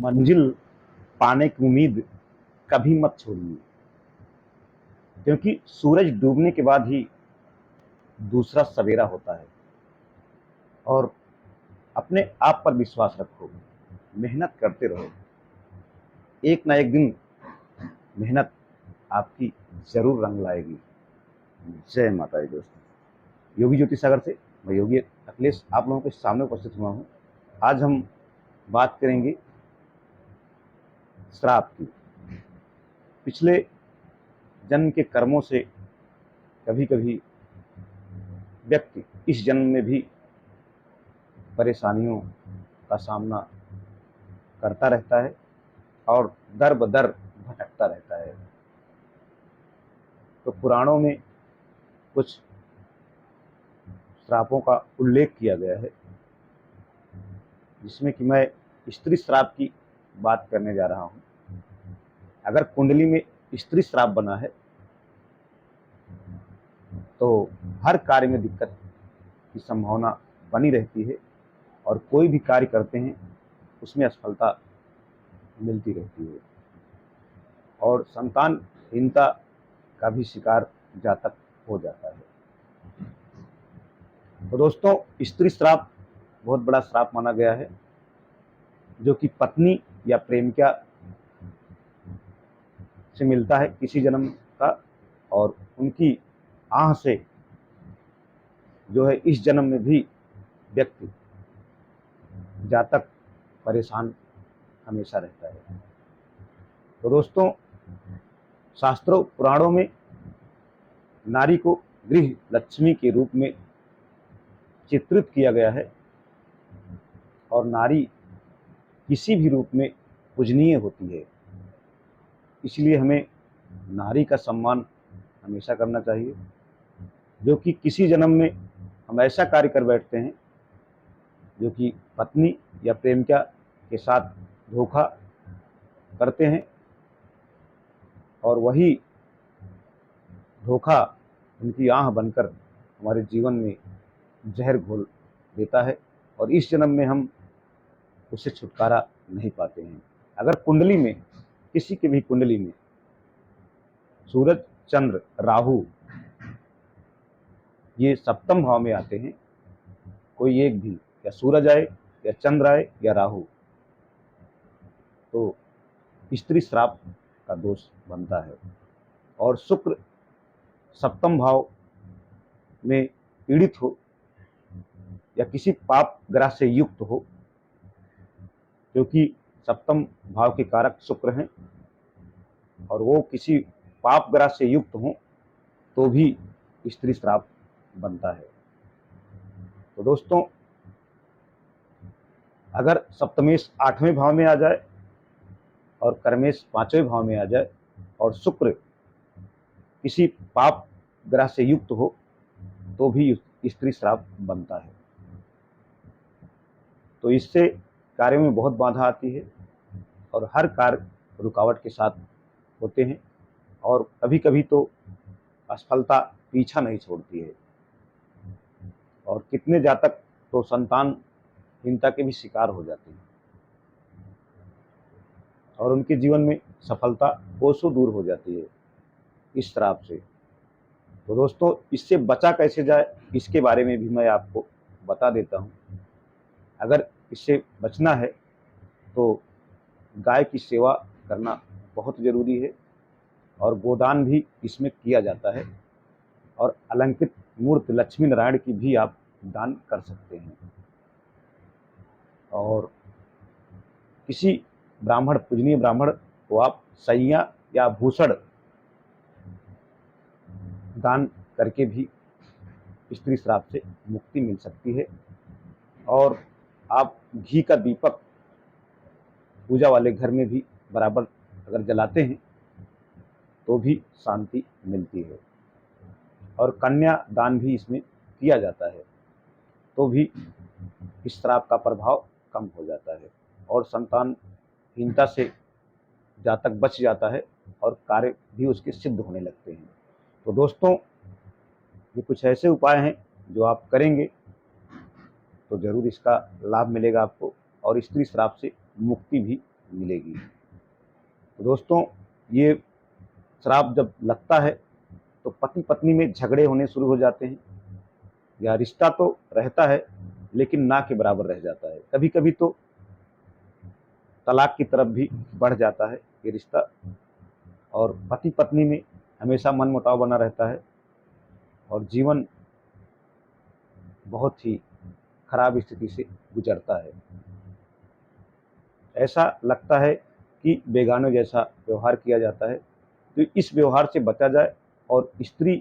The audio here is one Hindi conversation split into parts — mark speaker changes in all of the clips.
Speaker 1: मंजिल पाने की उम्मीद कभी मत छोड़िए, क्योंकि सूरज डूबने के बाद ही दूसरा सवेरा होता है। और अपने आप पर विश्वास रखो, मेहनत करते रहो, एक ना एक दिन मेहनत आपकी जरूर रंग लाएगी। जय माता दी दोस्तों। योगी ज्योति सागर से मैं योगी अखिलेश आप लोगों के सामने उपस्थित हुआ हूँ। आज हम बात करेंगे श्राप की। पिछले जन्म के कर्मों से कभी कभी व्यक्ति इस जन्म में भी परेशानियों का सामना करता रहता है और दर बदर भटकता रहता है। तो पुराणों में कुछ श्रापों का उल्लेख किया गया है, जिसमें कि मैं स्त्री श्राप की बात करने जा रहा हूँ। अगर कुंडली में स्त्री श्राप बना है तो हर कार्य में दिक्कत की संभावना बनी रहती है और कोई भी कार्य करते हैं उसमें असफलता मिलती रहती है और संतानहीनता का भी शिकार जातक हो जाता है। तो दोस्तों, स्त्री श्राप बहुत बड़ा श्राप माना गया है, जो कि पत्नी या प्रेमिका से मिलता है किसी जन्म का, और उनकी आह से जो है इस जन्म में भी व्यक्ति जातक परेशान हमेशा रहता है। तो दोस्तों, शास्त्रों पुराणों में नारी को गृह लक्ष्मी के रूप में चित्रित किया गया है और नारी किसी भी रूप में पूजनीय होती है। इसलिए हमें नारी का सम्मान हमेशा करना चाहिए, जो कि किसी जन्म में हम ऐसा कार्य कर बैठते हैं जो कि पत्नी या प्रेमिका के साथ धोखा करते हैं और वही धोखा उनकी आह बनकर हमारे जीवन में जहर घोल देता है और इस जन्म में हम उससे छुटकारा नहीं पाते हैं। अगर कुंडली में, किसी की भी कुंडली में सूरज, चंद्र, राहु ये सप्तम भाव में आते हैं, कोई एक भी, या सूरज आए या चंद्र आए या राहु, तो स्त्री श्राप का दोष बनता है। और शुक्र सप्तम भाव में पीड़ित हो या किसी पाप ग्रह से युक्त हो, क्योंकि सप्तम भाव के कारक शुक्र हैं, और वो किसी पाप ग्रह से युक्त हो तो भी स्त्री श्राप बनता है। तो दोस्तों, अगर सप्तमेश 8वें भाव में आ जाए और कर्मेश 5वें भाव में आ जाए और शुक्र किसी पाप ग्रह से युक्त हो तो भी स्त्री श्राप बनता है। तो इससे कार्यों में बहुत बाधा आती है और हर कार्य रुकावट के साथ होते हैं और कभी कभी तो असफलता पीछा नहीं छोड़ती है और कितने जातक तो संतानहीनता के भी शिकार हो जाते हैं और उनके जीवन में सफलता कोसों दूर हो जाती है इस श्राप से। तो दोस्तों, इससे बचा कैसे जाए, इसके बारे में भी मैं आपको बता देता हूँ। अगर इससे बचना है तो गाय की सेवा करना बहुत ज़रूरी है और गोदान भी इसमें किया जाता है और अलंकृत मूर्ति लक्ष्मी नारायण की भी आप दान कर सकते हैं। और किसी ब्राह्मण, पूजनीय ब्राह्मण को आप सैया या भूषण दान करके भी स्त्री श्राप से मुक्ति मिल सकती है। और आप घी का दीपक पूजा वाले घर में भी बराबर अगर जलाते हैं तो भी शांति मिलती है। और कन्या दान भी इसमें किया जाता है तो भी इस श्राप का प्रभाव कम हो जाता है और संतानहीनता से जातक बच जाता है और कार्य भी उसके सिद्ध होने लगते हैं। तो दोस्तों, ये कुछ ऐसे उपाय हैं जो आप करेंगे तो जरूर इसका लाभ मिलेगा आपको और स्त्री श्राप से मुक्ति भी मिलेगी। तो दोस्तों, ये श्राप जब लगता है तो पति पत्नी में झगड़े होने शुरू हो जाते हैं, या रिश्ता तो रहता है लेकिन ना के बराबर रह जाता है। कभी कभी तो तलाक की तरफ भी बढ़ जाता है ये रिश्ता, और पति पत्नी में हमेशा मनमुटाव बना रहता है और जीवन बहुत ही खराब स्थिति से गुजरता है। ऐसा लगता है कि बेगानों जैसा व्यवहार किया जाता है। तो इस व्यवहार से बचा जाए और स्त्री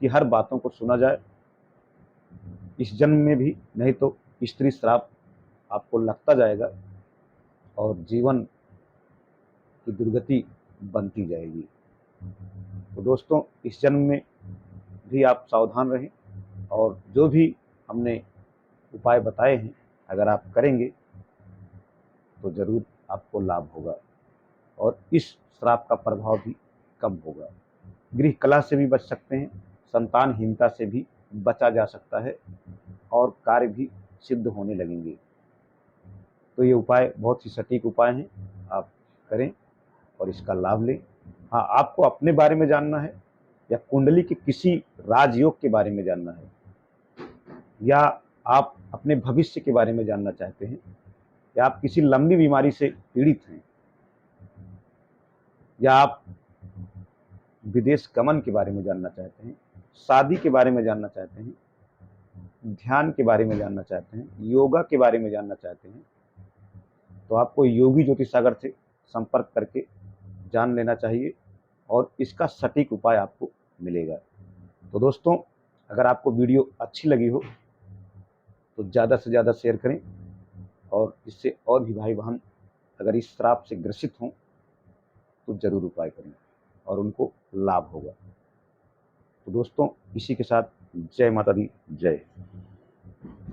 Speaker 1: की हर बातों को सुना जाए, इस जन्म में भी, नहीं तो स्त्री श्राप आपको लगता जाएगा और जीवन की दुर्गति बनती जाएगी। तो दोस्तों, इस जन्म में भी आप सावधान रहें, और जो भी हमने उपाय बताए हैं अगर आप करेंगे तो ज़रूर आपको लाभ होगा और इस श्राप का प्रभाव भी कम होगा। गृह कलह से भी बच सकते हैं, संतानहीनता से भी बचा जा सकता है और कार्य भी सिद्ध होने लगेंगे। तो ये उपाय बहुत ही सटीक उपाय हैं, आप करें और इसका लाभ लें। हाँ, आपको अपने बारे में जानना है या कुंडली के किसी राजयोग के बारे में जानना है, या आप अपने भविष्य के बारे में जानना चाहते हैं, या आप किसी लंबी बीमारी से पीड़ित हैं, या आप विदेश गमन के बारे में जानना चाहते हैं, शादी के बारे में जानना चाहते हैं, ध्यान के बारे में जानना चाहते हैं, योगा के बारे में जानना चाहते हैं, तो आपको योगी ज्योतिष सागर से संपर्क करके जान लेना चाहिए और इसका सटीक उपाय आपको मिलेगा। तो दोस्तों, अगर आपको वीडियो अच्छी लगी हो तो ज़्यादा से ज़्यादा शेयर करें, और इससे और भी भाई बहन अगर इस श्राप से ग्रसित हों तो ज़रूर उपाय करें और उनको लाभ होगा। तो दोस्तों, इसी के साथ जय माता दी, जय।